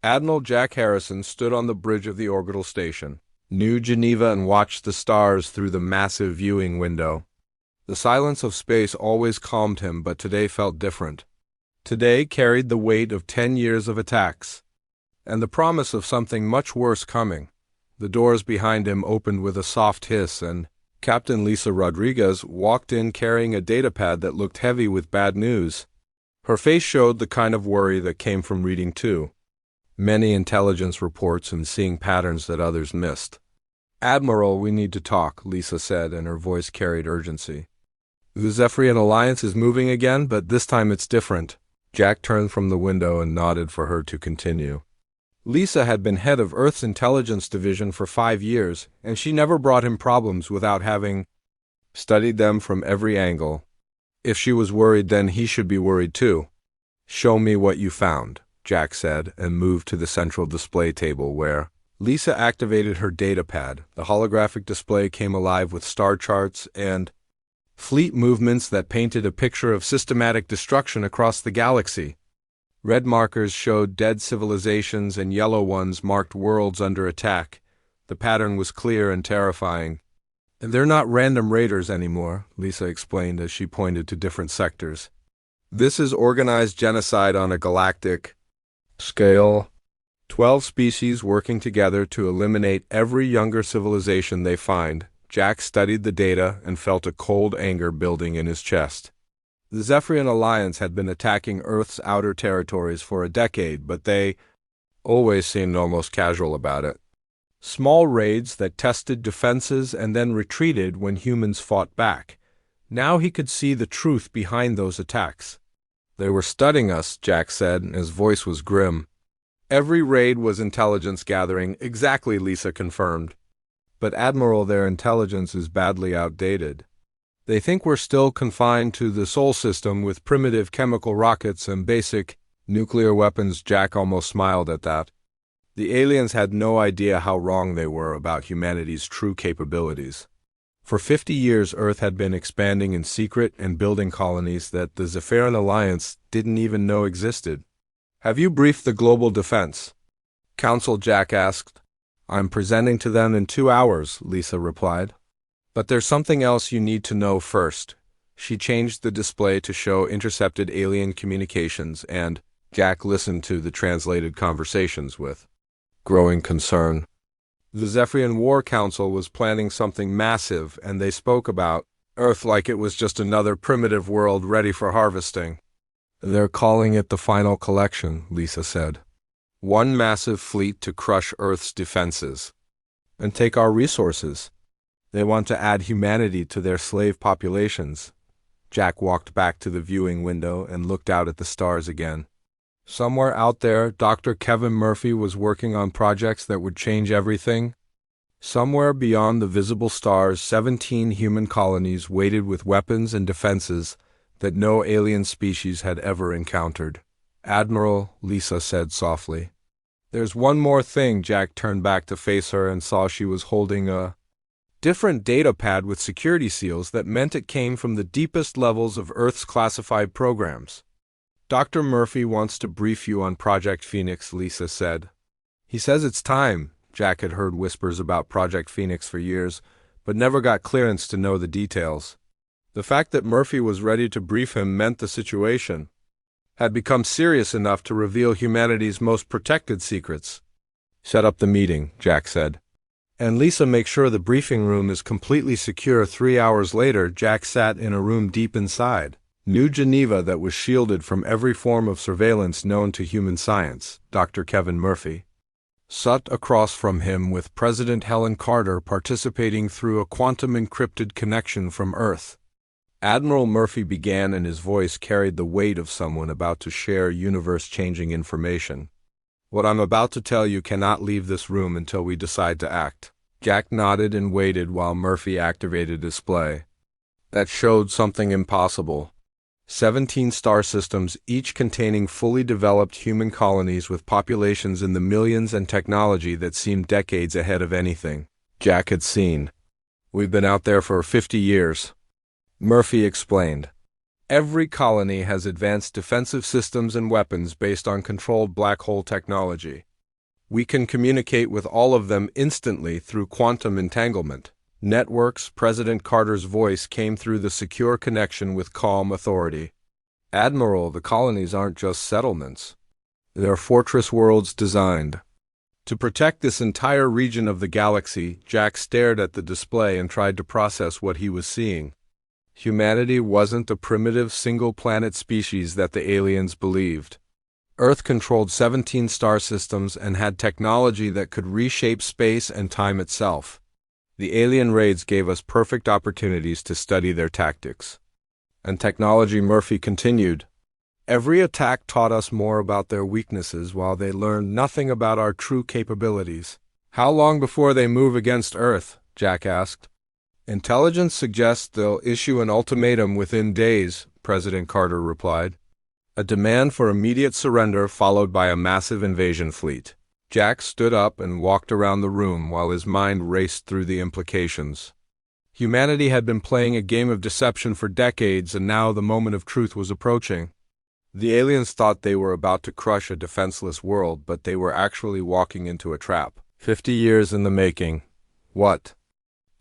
Admiral Jack Harrison stood on the bridge of the orbital station, New Geneva, and watched the stars through the massive viewing window. The silence of space always calmed him, but today felt different. Today carried the weight of 10 years of attacks, and the promise of something much worse coming. The doors behind him opened with a soft hiss, and Captain Lisa Rodriguez walked in carrying a datapad that looked heavy with bad news. Her face showed the kind of worry that came from reading too many intelligence reports and seeing patterns that others missed. "Admiral, we need to talk," Lisa said, and her voice carried urgency. "The Zephyrian Alliance is moving again, but this time it's different." Jack turned from the window and nodded for her to continue. Lisa had been head of Earth's intelligence division for 5 years, and she never brought him problems without having studied them from every angle. If she was worried, then he should be worried too. "Show me what you found," Jack said, and moved to the central display table where Lisa activated her datapad. The holographic display came alive with star charts and fleet movements that painted a picture of systematic destruction across the galaxy. Red markers showed dead civilizations and yellow ones marked worlds under attack. The pattern was clear and terrifying. "And they're not random raiders anymore," Lisa explained as she pointed to different sectors. "This is organized genocide on a galactic scale. 12 species working together to eliminate every younger civilization they find." Jack studied the data and felt a cold anger building in his chest. The Zephyrian Alliance had been attacking Earth's outer territories for a decade, but they always seemed almost casual about it. Small raids that tested defenses and then retreated when humans fought back. Now he could see the truth behind those attacks. "They were studying us," Jack said, and his voice was grim. "Every raid was intelligence gathering," exactly, Lisa confirmed. "But Admiral, their intelligence is badly outdated. They think we're still confined to the Sol system with primitive chemical rockets and basic nuclear weapons." Jack almost smiled at that. The aliens had no idea how wrong they were about humanity's true capabilities. For 50 years, Earth had been expanding in secret and building colonies that the Zephyrian Alliance didn't even know existed. "Have you briefed the Global Defense Council?" Jack asked. "I'm presenting to them in 2 hours," Lisa replied. "But there's something else you need to know first." She changed the display to show intercepted alien communications, and Jack listened to the translated conversations with growing concern. The Zephyrian War Council was planning something massive, and they spoke about Earth like it was just another primitive world ready for harvesting. "They're calling it the final collection," Lisa said. "One massive fleet to crush Earth's defenses and take our resources. They want to add humanity to their slave populations." Jack walked back to the viewing window and looked out at the stars again. Somewhere out there, Dr. Kevin Murphy was working on projects that would change everything. Somewhere beyond the visible stars, 17 human colonies waited with weapons and defenses that no alien species had ever encountered. "Admiral," Lisa said softly. "There's one more thing." Jack turned back to face her and saw she was holding a different datapad with security seals that meant it came from the deepest levels of Earth's classified programs. "Dr. Murphy wants to brief you on Project Phoenix," Lisa said. "He says it's time." Jack had heard whispers about Project Phoenix for years, but never got clearance to know the details. The fact that Murphy was ready to brief him meant the situation had become serious enough to reveal humanity's most protected secrets. "Set up the meeting," Jack said. "And Lisa, make sure the briefing room is completely secure." 3 hours later, Jack sat in a room deep inside New Geneva that was shielded from every form of surveillance known to human science. Dr. Kevin Murphy sat across from him, with President Helen Carter participating through a quantum-encrypted connection from Earth. Admiral Murphy began, and his voice carried the weight of someone about to share universe-changing information. "What I'm about to tell you cannot leave this room until we decide to act." Jack nodded and waited while Murphy activated a display that showed something impossible. 17 star systems, each containing fully developed human colonies with populations in the millions and technology that seemed decades ahead of anything Jack had seen. "We've been out there for 50 years," Murphy explained. "Every colony has advanced defensive systems and weapons based on controlled black hole technology. We can communicate with all of them instantly through quantum entanglement. Networks. President Carter's voice came through the secure connection with calm authority. Admiral, the colonies aren't just settlements. They're fortress worlds designed to protect this entire region of the galaxy. Jack stared at the display and tried to process what he was seeing. Humanity wasn't a primitive single-planet species that the aliens believed. Earth controlled 17 star systems and had technology that could reshape space and time itself. The alien raids gave us perfect opportunities to study their tactics. And technology, Murphy continued. Every attack taught us more about their weaknesses while they learned nothing about our true capabilities. How long before they move against Earth? Jack asked. Intelligence suggests they'll issue an ultimatum within days, President Carter replied. A demand for immediate surrender followed by a massive invasion fleet. Jack stood up and walked around the room while his mind raced through the implications. Humanity had been playing a game of deception for decades, and now the moment of truth was approaching. The aliens thought they were about to crush a defenseless world, but they were actually walking into a trap. 50 years in the making. What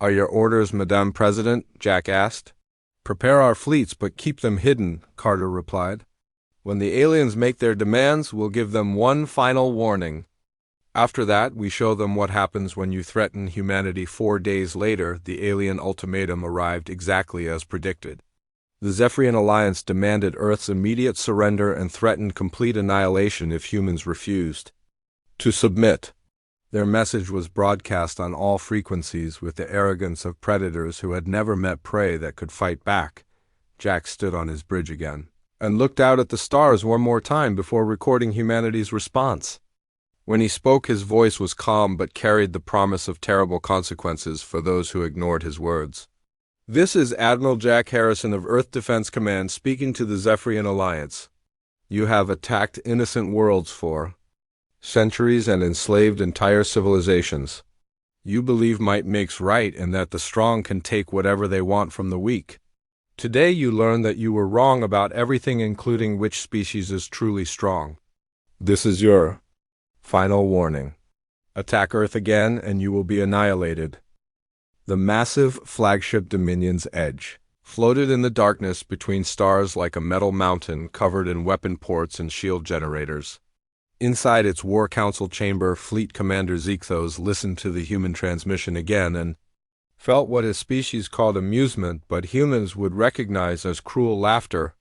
are your orders, Madame President? Jack asked. Prepare our fleets, but keep them hidden, Carter replied. When the aliens make their demands, we'll give them one final warning. After that, we show them what happens when you threaten humanity. 4 days later, the alien ultimatum arrived exactly as predicted. The Zephyrian Alliance demanded Earth's immediate surrender and threatened complete annihilation if humans refused to submit. Their message was broadcast on all frequencies with the arrogance of predators who had never met prey that could fight back. Jack stood on his bridge again and looked out at the stars one more time before recording humanity's response. When he spoke, his voice was calm but carried the promise of terrible consequences for those who ignored his words. This is Admiral Jack Harrison of Earth Defense Command speaking to the Zephyrian Alliance. You have attacked innocent worlds for centuries and enslaved entire civilizations. You believe might makes right and that the strong can take whatever they want from the weak. Today you learn that you were wrong about everything, including which species is truly strong. This is your final warning. Attack Earth again and you will be annihilated. The massive flagship Dominion's Edge floated in the darkness between stars like a metal mountain covered in weapon ports and shield generators. Inside its War Council chamber, Fleet Commander Zekthos listened to the human transmission again and felt what his species called amusement, but humans would recognize as cruel laughter.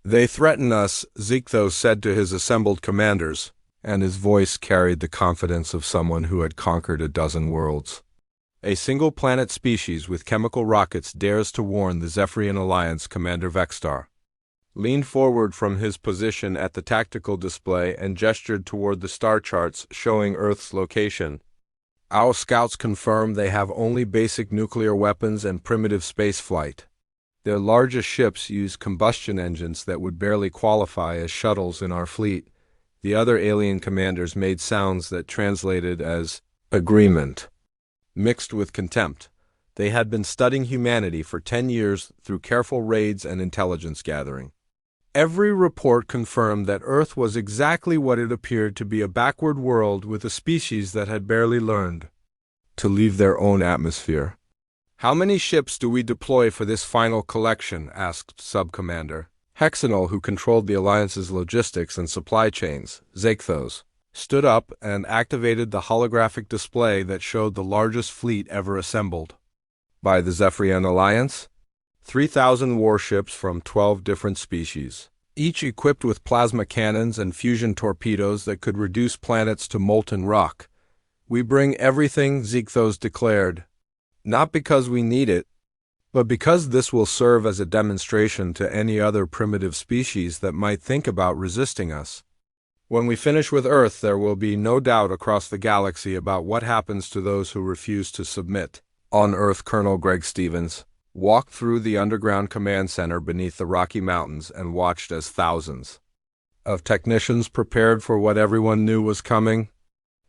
They threaten us, Zekthos said to his assembled commanders, and his voice carried the confidence of someone who had conquered a dozen worlds. A single-planet species with chemical rockets dares to warn the Zephyrian Alliance. Commander Vextar leaned forward from his position at the tactical display and gestured toward the star charts showing Earth's location. Our scouts confirm they have only basic nuclear weapons and primitive spaceflight. Their largest ships use combustion engines that would barely qualify as shuttles in our fleet. The other alien commanders made sounds that translated as agreement, mixed with contempt. They had been studying humanity for 10 years through careful raids and intelligence gathering. Every report confirmed that Earth was exactly what it appeared to be, a backward world with a species that had barely learned to leave their own atmosphere. How many ships do we deploy for this final collection? Asked Sub-Commander Hexenal, who controlled the Alliance's logistics and supply chains. Zekthos stood up and activated the holographic display that showed the largest fleet ever assembled by the Zephyrian Alliance. 3,000 warships from 12 different species, each equipped with plasma cannons and fusion torpedoes that could reduce planets to molten rock. We bring everything, Zekthos declared, not because we need it, but because this will serve as a demonstration to any other primitive species that might think about resisting us. When we finish with Earth, there will be no doubt across the galaxy about what happens to those who refuse to submit. On Earth, Colonel Greg Stevens walked through the underground command center beneath the Rocky Mountains and watched as thousands of technicians prepared for what everyone knew was coming: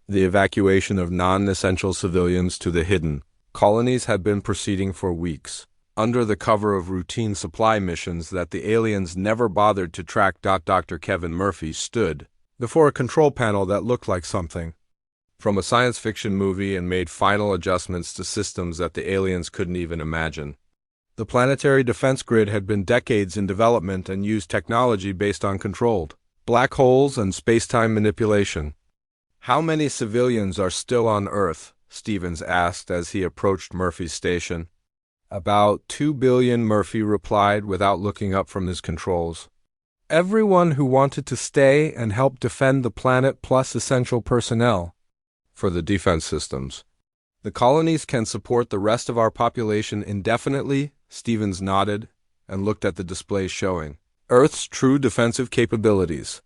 the evacuation of non-essential civilians to the hidden colonies had been proceeding for weeks, under the cover of routine supply missions that the aliens never bothered to track. Dr. Kevin Murphy stood before a control panel that looked like something from a science fiction movie and made final adjustments to systems that the aliens couldn't even imagine. The planetary defense grid had been decades in development and used technology based on controlled black holes and space-time manipulation. "How many civilians are still on Earth?" Stevens asked as he approached Murphy's station. "About 2 billion," Murphy replied without looking up from his controls. "Everyone who wanted to stay and help defend the planet plus essential personnel for the defense systems. The colonies can support the rest of our population indefinitely." Stevens nodded and looked at the displays showing Earth's true defensive capabilities.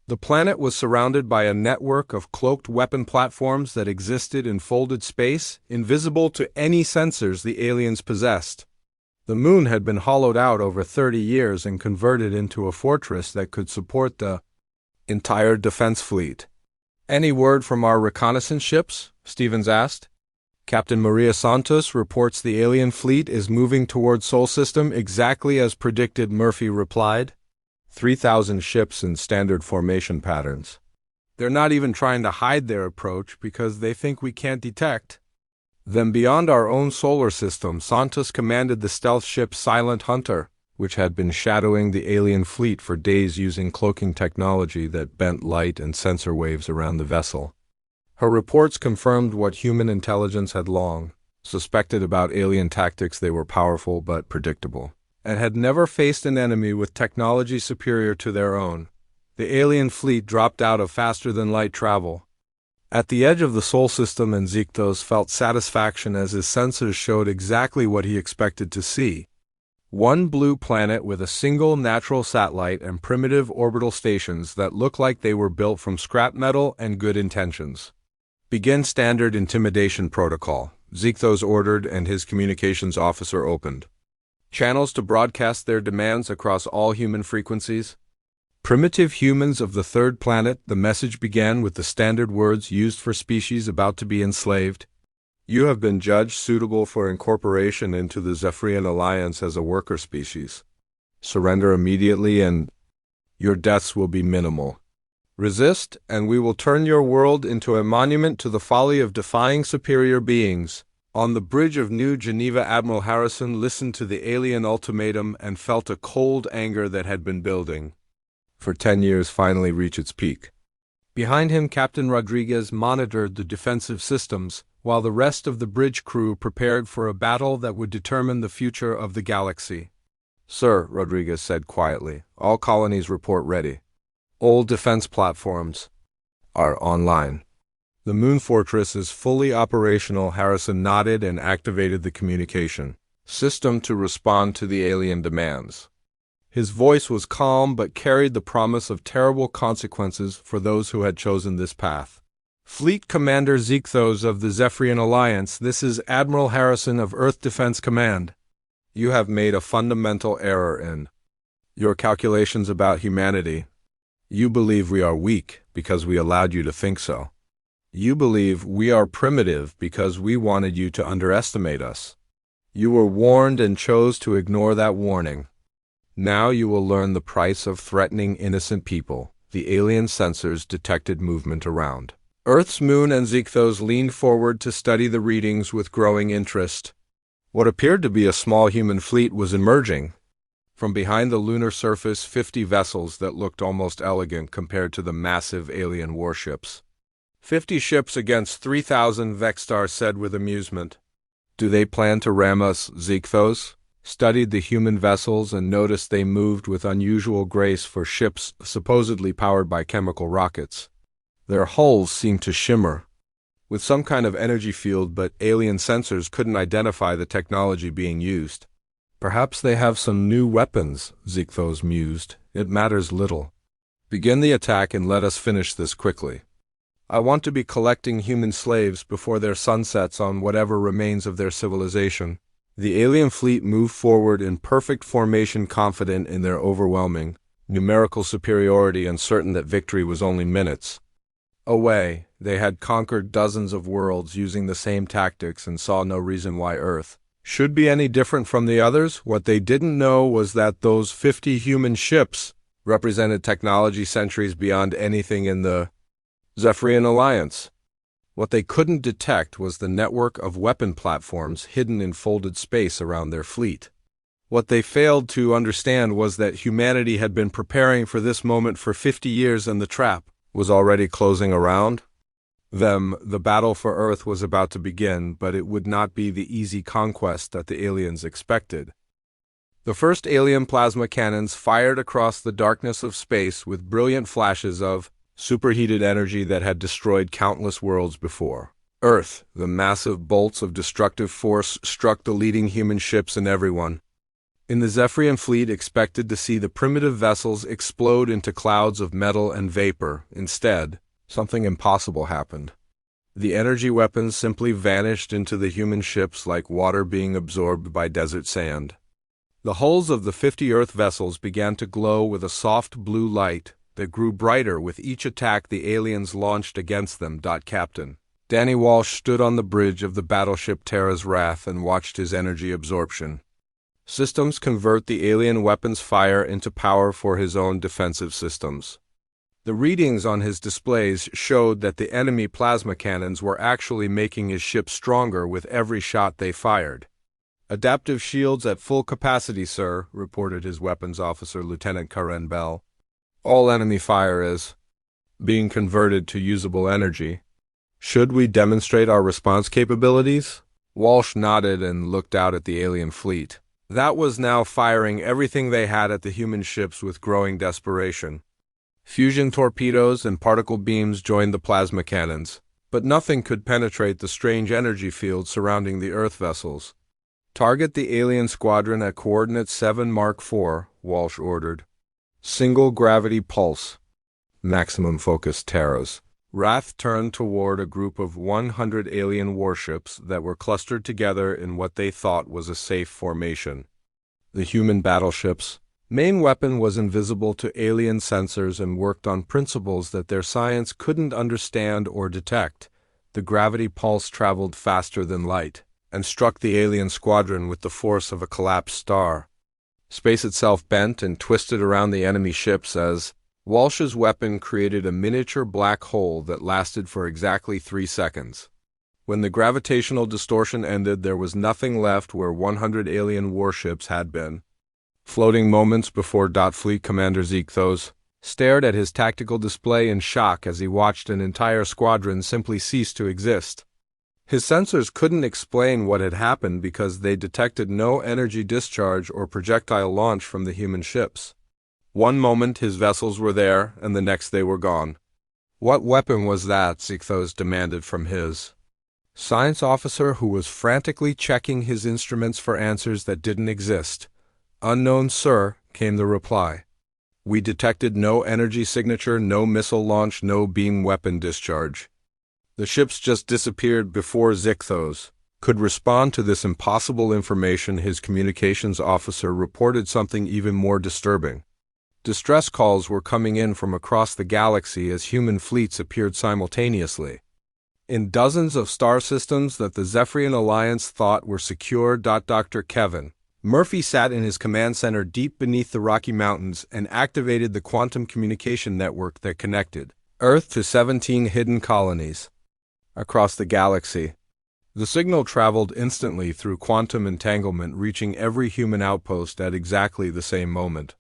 The planet was surrounded by a network of cloaked weapon platforms that existed in folded space, invisible to any sensors the aliens possessed. The moon had been hollowed out over 30 years and converted into a fortress that could support the entire defense fleet. "Any word from our reconnaissance ships?" Stevens asked. "Captain Maria Santos reports the alien fleet is moving toward Sol System exactly as predicted," Murphy replied. 3,000 ships in standard formation patterns. "They're not even trying to hide their approach because they think we can't detect them beyond our own solar system." Santos commanded the stealth ship Silent Hunter, which had been shadowing the alien fleet for days using cloaking technology that bent light and sensor waves around the vessel. Her reports confirmed what human intelligence had long suspected about alien tactics. They were powerful but predictable, and had never faced an enemy with technology superior to their own. The alien fleet dropped out of faster-than-light travel. At the edge of the Sol System, and Zikthos felt satisfaction as his sensors showed exactly what he expected to see. One blue planet with a single natural satellite and primitive orbital stations that looked like they were built from scrap metal and good intentions. "Begin standard intimidation protocol," Zikthos ordered, and his communications officer opened channels to broadcast their demands across all human frequencies. "Primitive humans of the third planet," the message began with the standard words used for species about to be enslaved. "You have been judged suitable for incorporation into the Zephyrian Alliance as a worker species. Surrender immediately and your deaths will be minimal. Resist, and we will turn your world into a monument to the folly of defying superior beings." On the bridge of New Geneva, Admiral Harrison listened to the alien ultimatum and felt a cold anger that had been building for 10 years finally reach its peak. Behind him, Captain Rodriguez monitored the defensive systems, while the rest of the bridge crew prepared for a battle that would determine the future of the galaxy. "Sir," Rodriguez said quietly, "all colonies report ready. All defense platforms are online. The moon fortress is fully operational." Harrison nodded and activated the communication system to respond to the alien demands. His voice was calm but carried the promise of terrible consequences for those who had chosen this path. "Fleet Commander Zikthos of the Zephyrian Alliance, this is Admiral Harrison of Earth Defense Command. You have made a fundamental error in your calculations about humanity. You believe we are weak because we allowed you to think so. You believe we are primitive because we wanted you to underestimate us. You were warned and chose to ignore that warning. Now you will learn the price of threatening innocent people." The alien sensors detected movement around Earth's moon, and Zikthos leaned forward to study the readings with growing interest. What appeared to be a small human fleet was emerging. From behind the lunar surface, 50 vessels that looked almost elegant compared to the massive alien warships. 50 ships against 3,000, Vexstar said with amusement. "Do they plan to ram us?" Zikthos studied the human vessels and noticed they moved with unusual grace for ships supposedly powered by chemical rockets. Their hulls seemed to shimmer with some kind of energy field, but alien sensors couldn't identify the technology being used. "Perhaps they have some new weapons," Zikthos mused. "It matters little. Begin the attack and let us finish this quickly. I want to be collecting human slaves before their sun sets on whatever remains of their civilization." The alien fleet moved forward in perfect formation, confident in their overwhelming numerical superiority and certain that victory was only minutes away. They had conquered dozens of worlds using the same tactics and saw no reason why Earth should be any different from the others. What they didn't know was that those 50 human ships represented technology centuries beyond anything in the Zephyrian Alliance. What they couldn't detect was the network of weapon platforms hidden in folded space around their fleet. What they failed to understand was that humanity had been preparing for this moment for 50 years and the trap was already closing around them. The battle for Earth was about to begin, but it would not be the easy conquest that the aliens expected. The first alien plasma cannons fired across the darkness of space with brilliant flashes of superheated energy that had destroyed countless worlds before. Earth, the massive bolts of destructive force struck the leading human ships and everyone in the Zephyrian fleet expected to see the primitive vessels explode into clouds of metal and vapor. Instead, something impossible happened. The energy weapons simply vanished into the human ships like water being absorbed by desert sand. The hulls of the 50 Earth vessels began to glow with a soft blue light that grew brighter with each attack the aliens launched against them. Captain Danny Walsh stood on the bridge of the battleship Terra's Wrath and watched his energy absorption systems convert the alien weapons fire into power for his own defensive systems. The readings on his displays showed that the enemy plasma cannons were actually making his ship stronger with every shot they fired. "Adaptive shields at full capacity, sir," reported his weapons officer, Lieutenant Karen Bell. "All enemy fire is being converted to usable energy. Should we demonstrate our response capabilities?" Walsh nodded and looked out at the alien fleet. That was now firing everything they had at the human ships with growing desperation. Fusion torpedoes and particle beams joined the plasma cannons, but nothing could penetrate the strange energy field surrounding the Earth vessels. "Target the alien squadron at coordinate 7 Mark 4, Walsh ordered. "Single gravity pulse. Maximum focus Terras." Wrath turned toward a group of 100 alien warships that were clustered together in what they thought was a safe formation. The human battleship's main weapon was invisible to alien sensors and worked on principles that their science couldn't understand or detect. The gravity pulse traveled faster than light and struck the alien squadron with the force of a collapsed star. Space itself bent and twisted around the enemy ships as Walsh's weapon created a miniature black hole that lasted for exactly 3 seconds. When the gravitational distortion ended, there was nothing left where 100 alien warships had been. Floating moments before Fleet Commander Zekthos stared at his tactical display in shock as he watched an entire squadron simply cease to exist. His sensors couldn't explain what had happened because they detected no energy discharge or projectile launch from the human ships. One moment his vessels were there, and the next they were gone. "What weapon was that?" Zekthos demanded from his science officer, who was frantically checking his instruments for answers that didn't exist. "Unknown, sir," came the reply. "We detected no energy signature, no missile launch, no beam weapon discharge." The ships just disappeared before Zekthos could respond to this impossible information. His communications officer reported something even more disturbing. Distress calls were coming in from across the galaxy as human fleets appeared simultaneously in dozens of star systems that the Zephyrian Alliance thought were secure. Dr. Kevin Murphy sat in his command center deep beneath the Rocky Mountains and activated the quantum communication network that connected Earth to 17 hidden colonies across the galaxy. The signal traveled instantly through quantum entanglement, reaching every human outpost at exactly the same moment.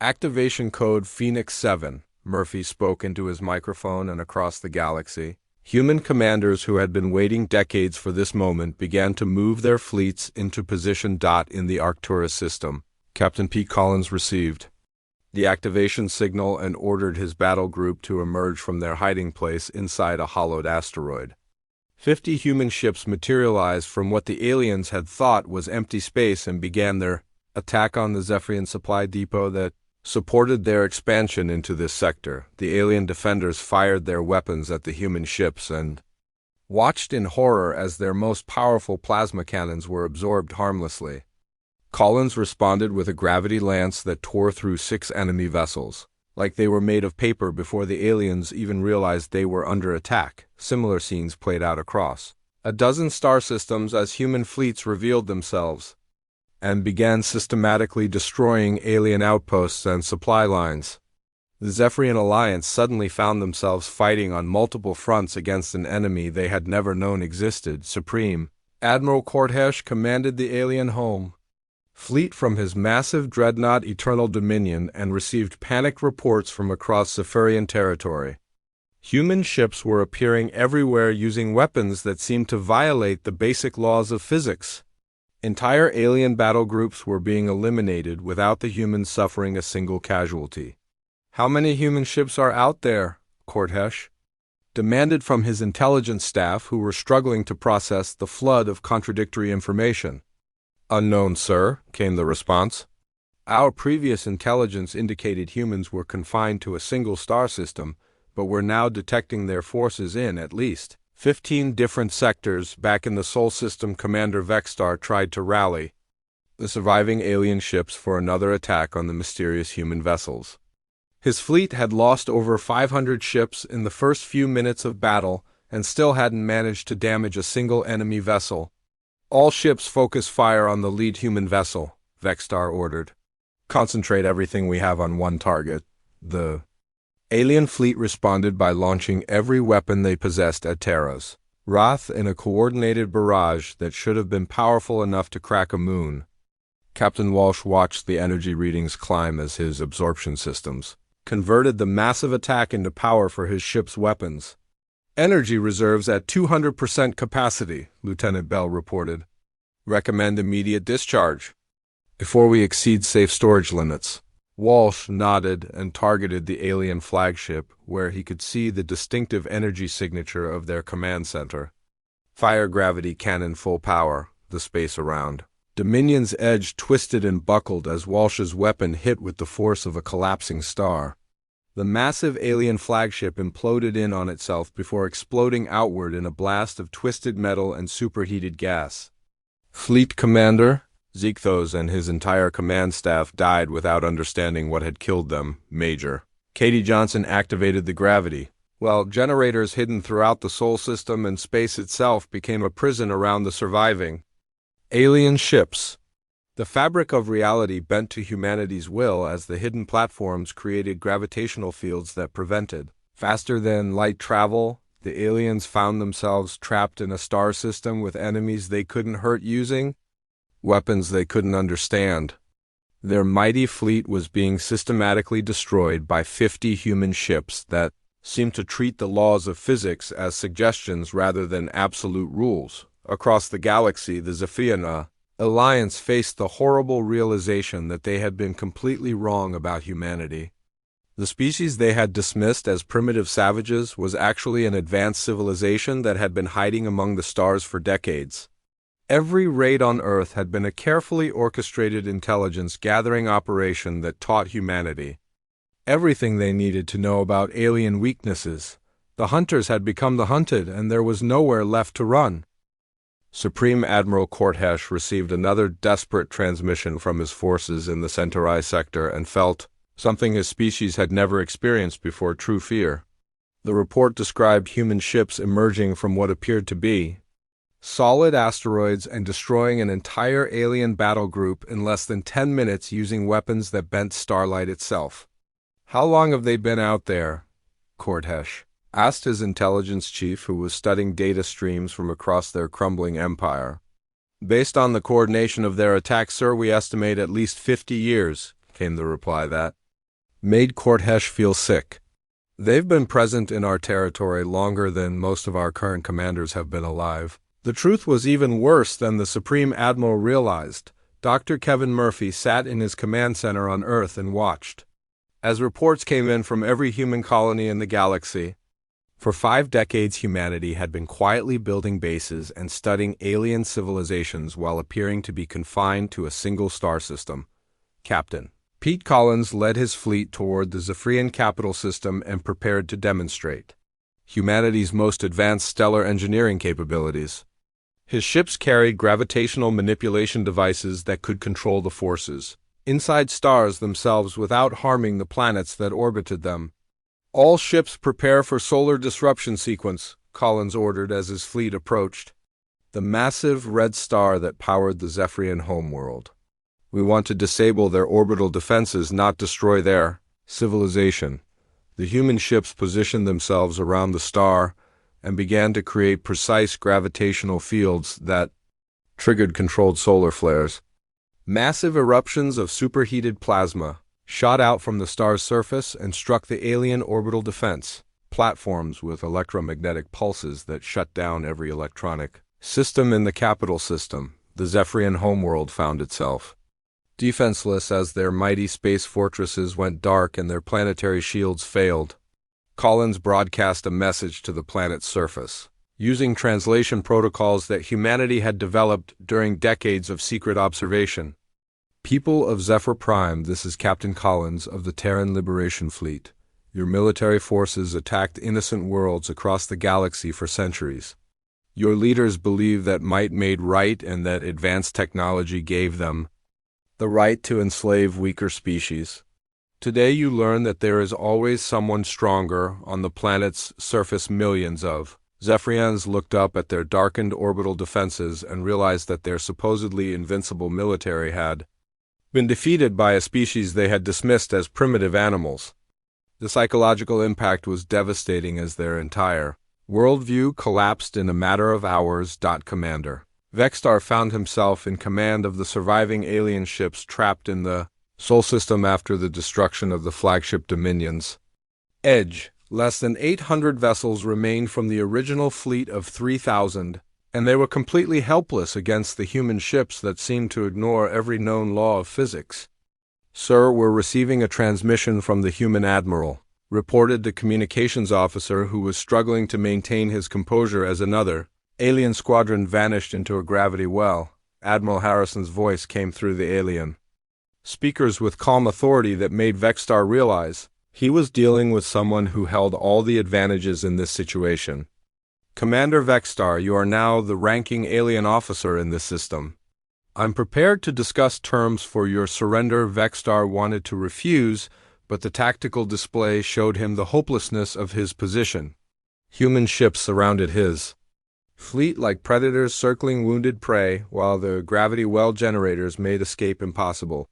"Activation code Phoenix 7, Murphy spoke into his microphone, and across the galaxy, human commanders who had been waiting decades for this moment began to move their fleets into position. In the Arcturus system, Captain Pete Collins received the activation signal and ordered his battle group to emerge from their hiding place inside a hollowed asteroid. 50 human ships materialized from what the aliens had thought was empty space and began their attack on the Zephyrian supply depot that supported their expansion into this sector. The alien defenders fired their weapons at the human ships and watched in horror as their most powerful plasma cannons were absorbed harmlessly. Collins responded with a gravity lance that tore through 6 enemy vessels, like they were made of paper before the aliens even realized they were under attack. Similar scenes played out across a dozen star systems as human fleets revealed themselves and began systematically destroying alien outposts and supply lines. The Zephyrian Alliance suddenly found themselves fighting on multiple fronts against an enemy they had never known existed. Supreme Admiral Cortesh commanded the alien home fleet from his massive dreadnought Eternal Dominion and received panicked reports from across Zephyrian territory. Human ships were appearing everywhere using weapons that seemed to violate the basic laws of physics. Entire alien battle groups were being eliminated without the humans suffering a single casualty. "How many human ships are out there?" Cortesh demanded from his intelligence staff, who were struggling to process the flood of contradictory information. "Unknown, sir," came the response. "Our previous intelligence indicated humans were confined to a single star system, but we're now detecting their forces in, at least, 15 different sectors." Back in the Sol system, Commander Vexstar tried to rally the surviving alien ships for another attack on the mysterious human vessels. His fleet had lost over 500 ships in the first few minutes of battle and still hadn't managed to damage a single enemy vessel. "All ships focus fire on the lead human vessel," Vexstar ordered. "Concentrate everything we have on one target." The alien fleet responded by launching every weapon they possessed at Terra's Wrath in a coordinated barrage that should have been powerful enough to crack a moon. Captain Walsh watched the energy readings climb as his absorption systems converted the massive attack into power for his ship's weapons. "Energy reserves at 200% capacity," Lieutenant Bell reported. "Recommend immediate discharge before we exceed safe storage limits." Walsh nodded and targeted the alien flagship, where he could see the distinctive energy signature of their command center. Fire gravity cannon full power, the space around Dominion's edge twisted and buckled as Walsh's weapon hit with the force of a collapsing star. The massive alien flagship imploded in on itself before exploding outward in a blast of twisted metal and superheated gas. Fleet Commander Zekthos and his entire command staff died without understanding what had killed them. Major Katie Johnson activated the gravity, while generators hidden throughout the Sol system and space itself became a prison around the surviving alien ships. The fabric of reality bent to humanity's will as the hidden platforms created gravitational fields that prevented faster-than-light travel. The aliens found themselves trapped in a star system with enemies they couldn't hurt using weapons they couldn't understand. Their mighty fleet was being systematically destroyed by 50 human ships that seemed to treat the laws of physics as suggestions rather than absolute rules. Across the galaxy, the Zephyrian Alliance faced the horrible realization that they had been completely wrong about humanity. The species they had dismissed as primitive savages was actually an advanced civilization that had been hiding among the stars for decades. Every raid on Earth had been a carefully orchestrated intelligence-gathering operation that taught humanity everything they needed to know about alien weaknesses. The hunters had become the hunted, and there was nowhere left to run. Supreme Admiral Cortesh received another desperate transmission from his forces in the Centauri sector and felt something his species had never experienced before: true fear. The report described human ships emerging from what appeared to be solid asteroids and destroying an entire alien battle group in less than 10 minutes using weapons that bent starlight itself. "How long have they been out there?" Cortesh asked his intelligence chief, who was studying data streams from across their crumbling empire. "Based on the coordination of their attack, sir, we estimate at least 50 years, came the reply that made Cortesh feel sick. "They've been present in our territory longer than most of our current commanders have been alive." The truth was even worse than the Supreme Admiral realized. Dr. Kevin Murphy sat in his command center on Earth and watched as reports came in from every human colony in the galaxy. For 5 decades, humanity had been quietly building bases and studying alien civilizations while appearing to be confined to a single star system. Captain Pete Collins led his fleet toward the Zephyrian capital system and prepared to demonstrate humanity's most advanced stellar engineering capabilities. His ships carried gravitational manipulation devices that could control the forces inside stars themselves without harming the planets that orbited them. "All ships prepare for solar disruption sequence," Collins ordered as his fleet approached the massive red star that powered the Zephyrian homeworld. "We want to disable their orbital defenses, not destroy their civilization," The human ships positioned themselves around the star and began to create precise gravitational fields that triggered controlled solar flares. Massive eruptions of superheated plasma shot out from the star's surface and struck the alien orbital defense platforms with electromagnetic pulses that shut down every electronic system in the capital system. The Zephyrian homeworld found itself defenseless as their mighty space fortresses went dark and their planetary shields failed. Collins broadcast a message to the planet's surface, using translation protocols that humanity had developed during decades of secret observation. People of Zephyr Prime, this is Captain Collins of the Terran Liberation Fleet. Your military forces attacked innocent worlds across the galaxy for centuries. Your leaders believed that might made right and that advanced technology gave them the right to enslave weaker species. Today you learn that there is always someone stronger on the planet's surface. Millions of Zephyrians looked up at their darkened orbital defenses and realized that their supposedly invincible military had been defeated by a species they had dismissed as primitive animals. The psychological impact was devastating as their entire worldview collapsed in a matter of hours. Commander Vexstar found himself in command of the surviving alien ships trapped in the Sol system after the destruction of the flagship Dominion's Edge. Less than 800 vessels remained from the original fleet of 3,000, and they were completely helpless against the human ships that seemed to ignore every known law of physics. Sir, we're receiving a transmission from the human admiral, reported the communications officer who was struggling to maintain his composure as another alien squadron vanished into a gravity well. Admiral Harrison's voice came through the alien speakers with calm authority that made Vexstar realize he was dealing with someone who held all the advantages in this situation. Commander Vexstar, you are now the ranking alien officer in this system. I'm prepared to discuss terms for your surrender. Vexstar wanted to refuse, but the tactical display showed him the hopelessness of his position. Human ships surrounded his fleet like predators circling wounded prey, while the gravity well generators made escape impossible.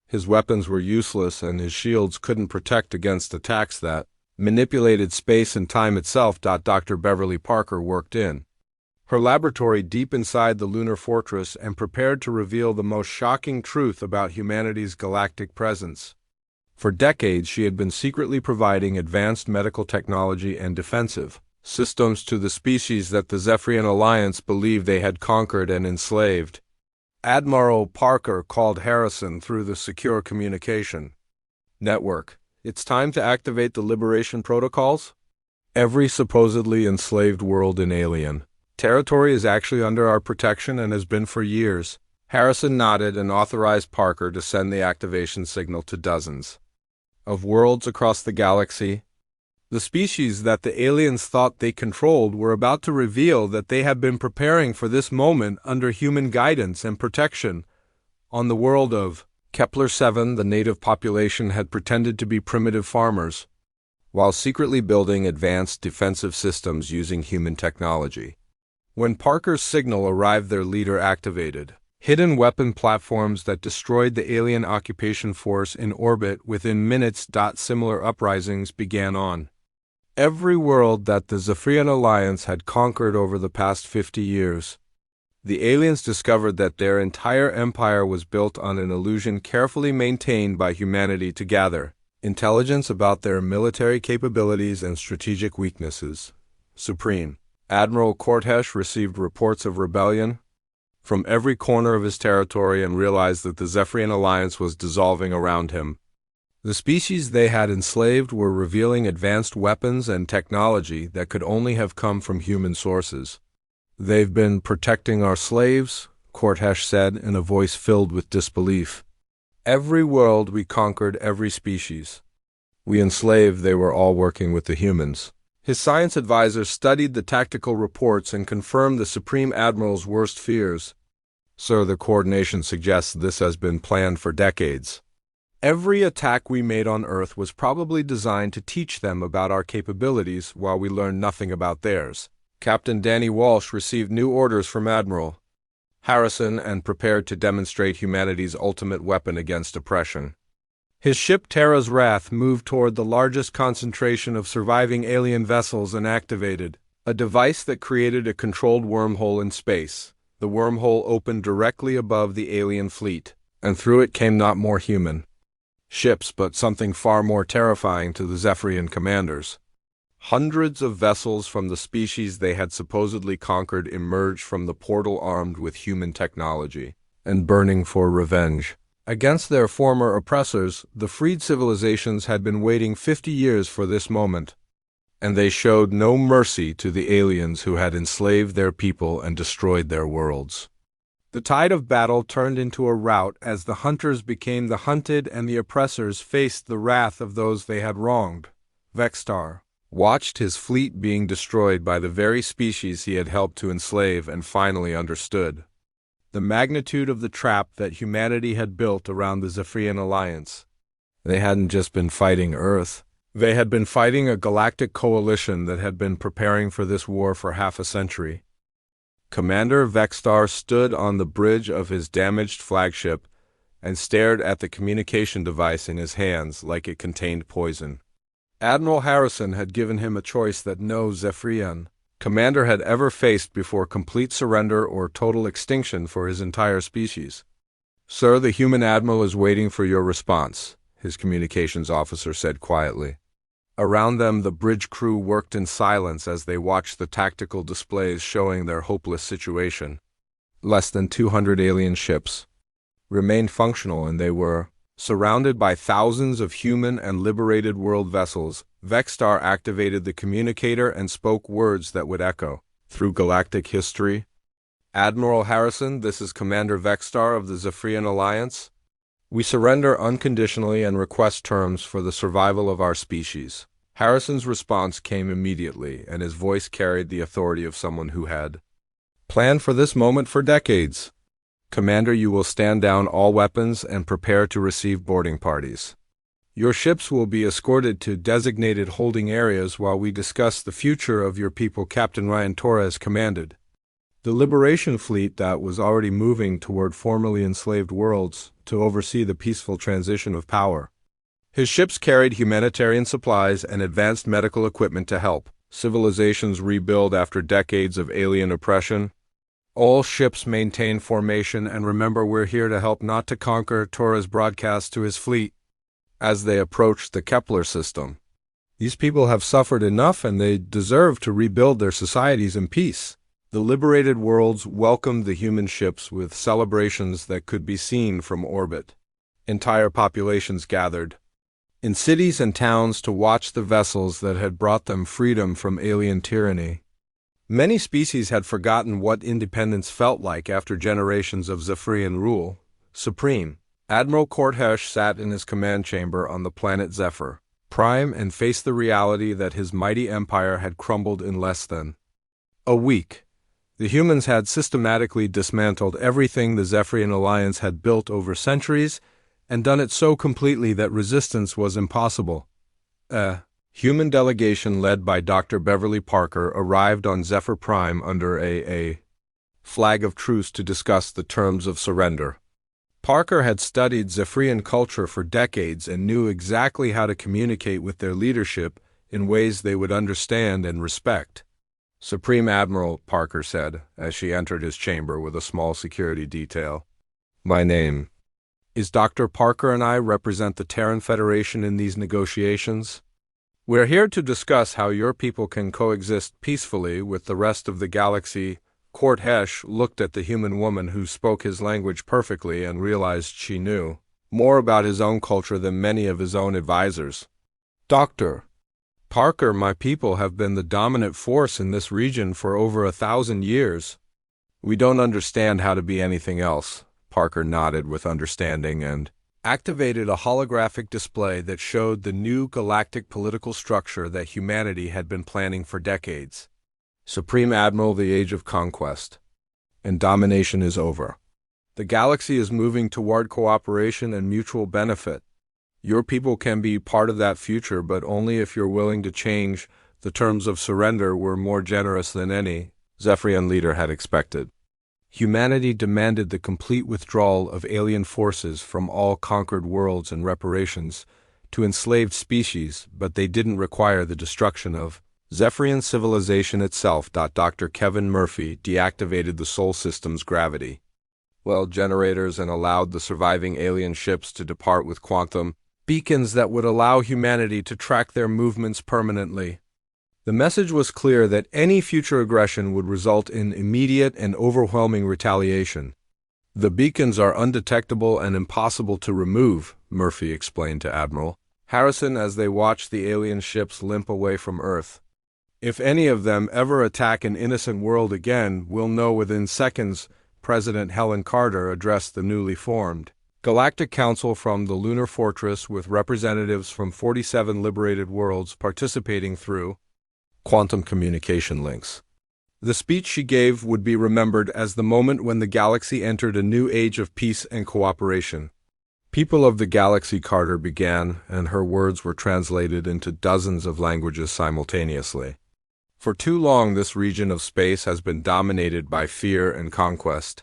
His weapons were useless and his shields couldn't protect against attacks that manipulated space and time itself. Dr. Beverly Parker worked in her laboratory deep inside the lunar fortress and prepared to reveal the most shocking truth about humanity's galactic presence. For decades, she had been secretly providing advanced medical technology and defensive systems to the species that the Zephyrian Alliance believed they had conquered and enslaved. Admiral Parker called Harrison through the secure communication network. It's time to activate the liberation protocols. Every supposedly enslaved world in alien territory is actually under our protection and has been for years. Harrison nodded and authorized Parker to send the activation signal to dozens of worlds across the galaxy. The species that the aliens thought they controlled were about to reveal that they had been preparing for this moment under human guidance and protection. On the world of Kepler-7, the native population had pretended to be primitive farmers, while secretly building advanced defensive systems using human technology. When Parker's signal arrived, their leader activated hidden weapon platforms that destroyed the alien occupation force in orbit within minutes. Similar uprisings began on every world that the Zephyrian Alliance had conquered over the past 50 years. The aliens discovered that their entire empire was built on an illusion carefully maintained by humanity to gather intelligence about their military capabilities and strategic weaknesses. Supreme Admiral Cortesh received reports of rebellion from every corner of his territory and realized that the Zephyrian Alliance was dissolving around him. The species they had enslaved were revealing advanced weapons and technology that could only have come from human sources. They've been protecting our slaves, Cortesh said in a voice filled with disbelief. Every world we conquered, every species we enslaved, they were all working with the humans. His science advisor studied the tactical reports and confirmed the Supreme Admiral's worst fears. Sir, the coordination suggests this has been planned for decades. Every attack we made on Earth was probably designed to teach them about our capabilities while we learned nothing about theirs. Captain Danny Walsh received new orders from Admiral Harrison and prepared to demonstrate humanity's ultimate weapon against oppression. His ship Terra's Wrath moved toward the largest concentration of surviving alien vessels and activated a device that created a controlled wormhole in space. The wormhole opened directly above the alien fleet, and through it came not more human ships, but something far more terrifying to the Zephyrian commanders. Hundreds of vessels from the species they had supposedly conquered emerged from the portal armed with human technology and burning for revenge. Against their former oppressors, the freed civilizations had been waiting 50 years for this moment, and they showed no mercy to the aliens who had enslaved their people and destroyed their worlds. The tide of battle turned into a rout as the hunters became the hunted and the oppressors faced the wrath of those they had wronged. Vexstar watched his fleet being destroyed by the very species he had helped to enslave and finally understood the magnitude of the trap that humanity had built around the Zephyrian Alliance. They hadn't just been fighting Earth. They had been fighting a galactic coalition that had been preparing for this war for half a century. Commander Vexstar stood on the bridge of his damaged flagship and stared at the communication device in his hands like it contained poison. Admiral Harrison had given him a choice that no Zephyrian commander had ever faced before: complete surrender or total extinction for his entire species. "Sir, the human admiral is waiting for your response," his communications officer said quietly. Around them, the bridge crew worked in silence as they watched the tactical displays showing their hopeless situation. Less than 200 alien ships remained functional, and they were surrounded by thousands of human and liberated world vessels. Vexstar activated the communicator and spoke words that would echo through galactic history. "Admiral Harrison, this is Commander Vexstar of the Zephyrian Alliance. We surrender unconditionally and request terms for the survival of our species." Harrison's response came immediately, and his voice carried the authority of someone who had planned for this moment for decades. "Commander, you will stand down all weapons and prepare to receive boarding parties. Your ships will be escorted to designated holding areas while we discuss the future of your people," Captain Ryan Torres commanded. The Liberation Fleet that was already moving toward formerly enslaved worlds to oversee the peaceful transition of power. His ships carried humanitarian supplies and advanced medical equipment to help civilizations rebuild after decades of alien oppression. "All ships maintain formation and remember, we're here to help, not to conquer," Torres broadcast to his fleet as they approached the Kepler system. "These people have suffered enough and they deserve to rebuild their societies in peace." The liberated worlds welcomed the human ships with celebrations that could be seen from orbit. Entire populations gathered in cities and towns to watch the vessels that had brought them freedom from alien tyranny. Many species had forgotten what independence felt like after generations of Zephyrian rule. Supreme Admiral Kortesh sat in his command chamber on the planet Zephyr Prime and faced the reality that his mighty empire had crumbled in less than a week. The humans had systematically dismantled everything the Zephyrian Alliance had built over centuries, and done it so completely that resistance was impossible. A human delegation led by Dr. Beverly Parker arrived on Zephyr Prime under a flag of truce to discuss the terms of surrender. Parker had studied Zephyrian culture for decades and knew exactly how to communicate with their leadership in ways they would understand and respect. "Supreme Admiral," Parker said, as she entered his chamber with a small security detail, "my name is Dr. Parker and I represent the Terran Federation in these negotiations. We're here to discuss how your people can coexist peacefully with the rest of the galaxy." Kortesh looked at the human woman who spoke his language perfectly and realized she knew more about his own culture than many of his own advisors. "Dr. Parker, my people have been the dominant force in this region for over 1,000 years. We don't understand how to be anything else." Parker nodded with understanding and activated a holographic display that showed the new galactic political structure that humanity had been planning for decades. "Supreme Admiral, the age of conquest and domination is over. The galaxy is moving toward cooperation and mutual benefit. Your people can be part of that future, but only if you're willing to change the terms of surrender. We're more generous than any Zephyrian leader had expected." Humanity demanded the complete withdrawal of alien forces from all conquered worlds and reparations to enslaved species, but they didn't require the destruction of Zephyrian civilization itself. Dr. Kevin Murphy deactivated the Sol system's gravity well generators and allowed the surviving alien ships to depart with quantum beacons that would allow humanity to track their movements permanently. The message was clear that any future aggression would result in immediate and overwhelming retaliation. The beacons are undetectable and impossible to remove, Murphy explained to Admiral Harrison as they watched the alien ships limp away from Earth. If any of them ever attack an innocent world again, we'll know within seconds, President Helen Carter addressed the newly formed Galactic Council from the Lunar Fortress with representatives from 47 liberated worlds participating through quantum communication links. The speech she gave would be remembered as the moment when the galaxy entered a new age of peace and cooperation. People of the galaxy, Carter began, and her words were translated into dozens of languages simultaneously. For too long, this region of space has been dominated by fear and conquest.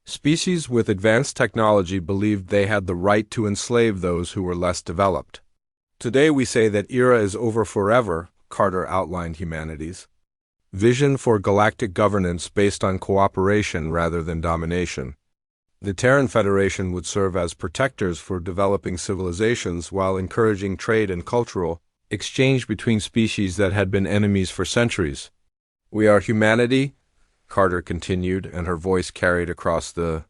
Species with advanced technology believed they had the right to enslave those who were less developed. Today we say that era is over forever, Carter outlined humanity's vision for galactic governance based on cooperation rather than domination. The Terran Federation would serve as protectors for developing civilizations while encouraging trade and cultural exchange between species that had been enemies for centuries. We are humanity, Carter continued, and her voice carried across the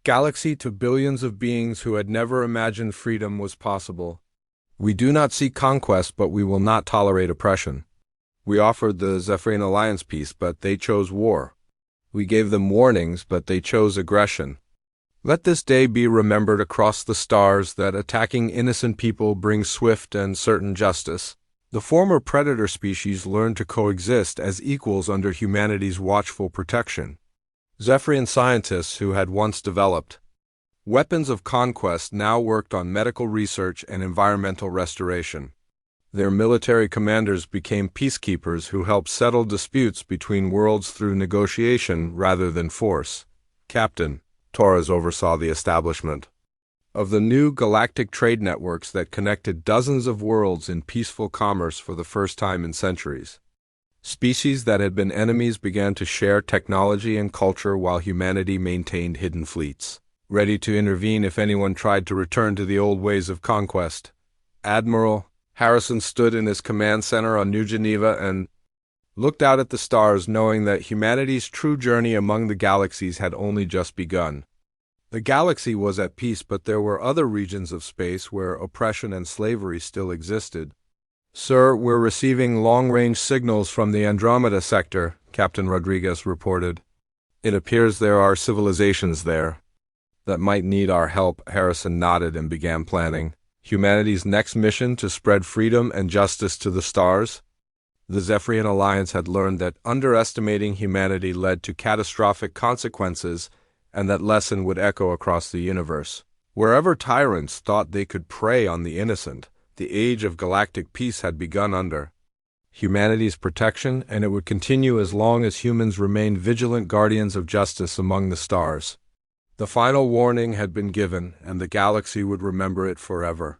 galaxy to billions of beings who had never imagined freedom was possible. We do not seek conquest, but we will not tolerate oppression. We offered the Zephyrian Alliance peace, but they chose war. We gave them warnings, but they chose aggression. Let this day be remembered across the stars that attacking innocent people brings swift and certain justice. The former predator species learned to coexist as equals under humanity's watchful protection. Zephyrian scientists who had once developed weapons of conquest now worked on medical research and environmental restoration. Their military commanders became peacekeepers who helped settle disputes between worlds through negotiation rather than force. Captain Torres oversaw the establishment of the new galactic trade networks that connected dozens of worlds in peaceful commerce for the first time in centuries. Species that had been enemies began to share technology and culture while humanity maintained hidden fleets, ready to intervene if anyone tried to return to the old ways of conquest. Admiral Harrison stood in his command center on New Geneva and looked out at the stars, knowing that humanity's true journey among the galaxies had only just begun. The galaxy was at peace, but there were other regions of space where oppression and slavery still existed. Sir, we're receiving long-range signals from the Andromeda sector, Captain Rodriguez reported. It appears there are civilizations there that might need our help. Harrison nodded and began planning humanity's next mission to spread freedom and justice to the stars. The Zephyrian Alliance had learned that underestimating humanity led to catastrophic consequences, and that lesson would echo across the universe. Wherever tyrants thought they could prey on the innocent, the age of galactic peace had begun under humanity's protection, and it would continue as long as humans remained vigilant guardians of justice among the stars. The final warning had been given, and the galaxy would remember it forever.